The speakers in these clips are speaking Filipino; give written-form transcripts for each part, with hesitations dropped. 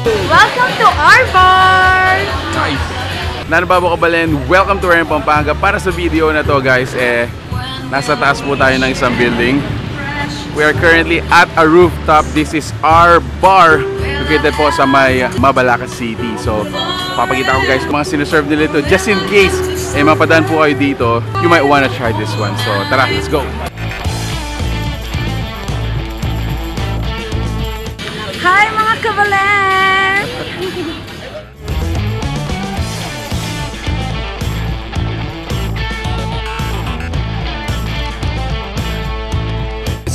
Welcome to our bar! Nice! Nanababo Kabalen, welcome to Rem Pampanga. Para sa video na to guys, nasa taas po tayo ng isang building. We are currently at a rooftop. This is our bar located po sa may Mabalacat City. So, papakita ko guys mga sinuserve nila ito. Just in case, mapadaan po kayo dito, you might wanna try this one. So, tara, let's go! Hi mga Kabalen!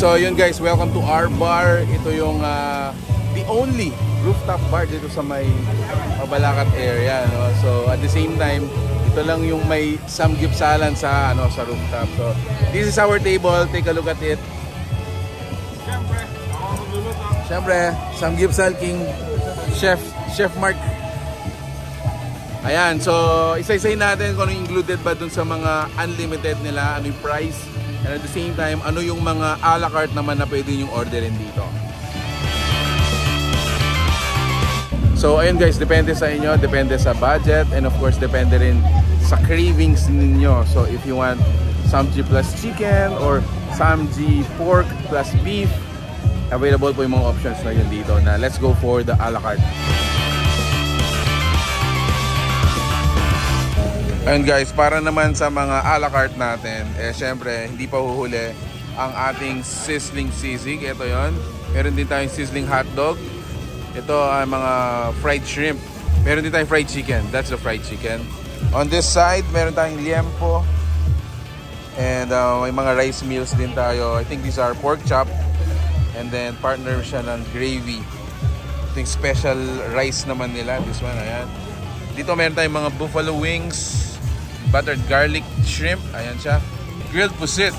So yun guys, welcome to our bar. Ito yung the only rooftop bar dito sa may Mabalacat area, no? So at the same time, ito lang yung may samgyupsalan sa sa rooftop. So this is our table. Take a look at it. Siyempre, Samgyupsal King Chef Mark. Ayan, so isa-isayin natin kung ano included ba dun sa mga unlimited nila, ano yung price. And at the same time, ano yung mga a la carte naman na pwede yung orderin dito. So ayun guys, depende sa inyo, depende sa budget, and of course depende rin sa cravings ninyo. So if you want Samgy plus chicken or Samgy pork plus beef, available po yung mga options na yun dito. Na let's go for the a la carte. Ayun guys, para naman sa mga a la carte natin, syempre hindi pa huhuli ang ating sizzling sisig. Ito yon. Meron din tayong sizzling hotdog. Ito ay mga fried shrimp. Meron din tayong fried chicken. That's the fried chicken. On this side, meron tayong liempo. And may mga rice meals din tayo. I think these are pork chop. And then partner siya ng gravy. Ito yung special rice naman nila. This one, ayan. Dito meron tayong mga buffalo wings, buttered garlic shrimp, ayan siya. Grilled pusit.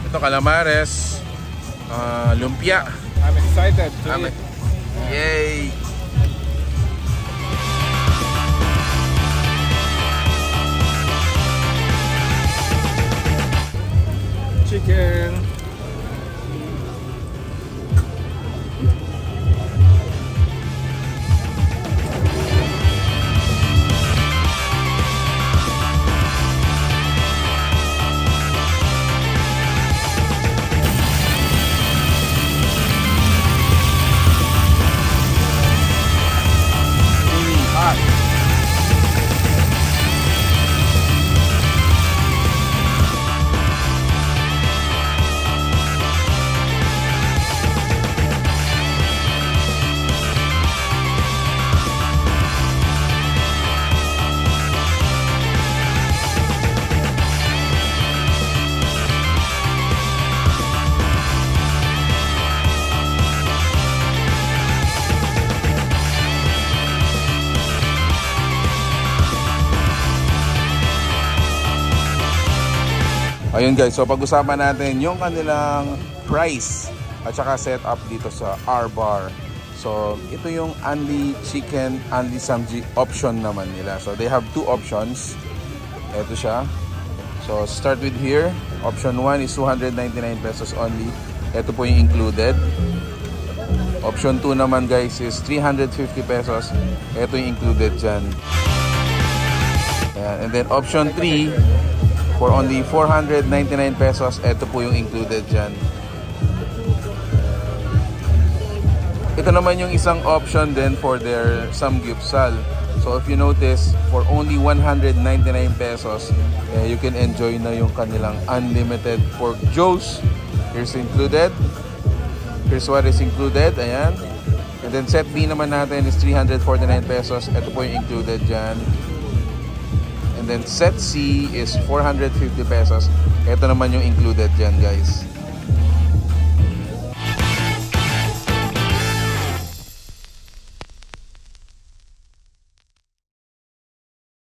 Ito calamares, lumpia. I'm excited to eat. Yay! Chicken. Ayun guys, so pag-usapan natin yung kanilang price at saka setup dito sa our bar. So ito yung only chicken, only Samgy option naman nila. So they have two options. Ito siya. So start with here. Option 1 is 299 pesos only. Ito po yung included. Option 2 naman guys is 350 pesos. Ito yung included dyan. Ayan. And then option 3 for only 499 pesos, ito po yung included dyan. Ito naman yung isang option din for their samgyupsal. So if you notice, for only 199 pesos, you can enjoy na yung kanilang unlimited pork joes. Here's included. Here's what is included. Ayan. And then set B naman natin is 349 pesos. Ito po yung included dyan. And then set C is 450 pesos. Ito naman yung included dyan guys.